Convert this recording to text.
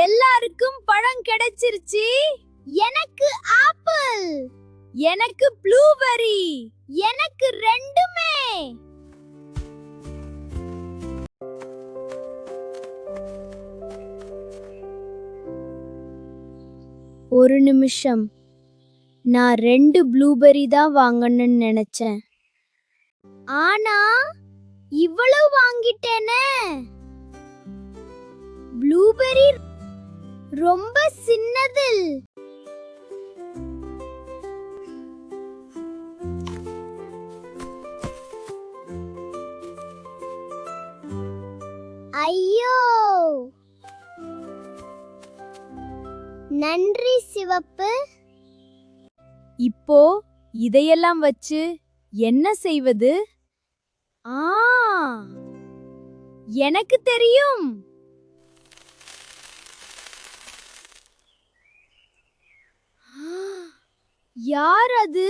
எல்லாருக்கும் பழம் கிடைச்சிருச்சு. எனக்கு ஆப்பிள். எனக்கு ப்ளூபெர்ரி. எனக்கு ரெண்டுமே. ஒரு நிமிஷம். நான் 2 ப்ளூபெர்ரி தான் வாங்கணும்னு நினைச்சேன். ஆனா இவ்வளவு வாங்கிட்டேனே. ப்ளூபெர்ரி ரொம்ப சின்னது. ஐயோ, நன்றி சிவப்பு. இப்போ இதையெல்லாம் வச்சு என்ன செய்வது? எனக்கு தெரியும். யார் அது?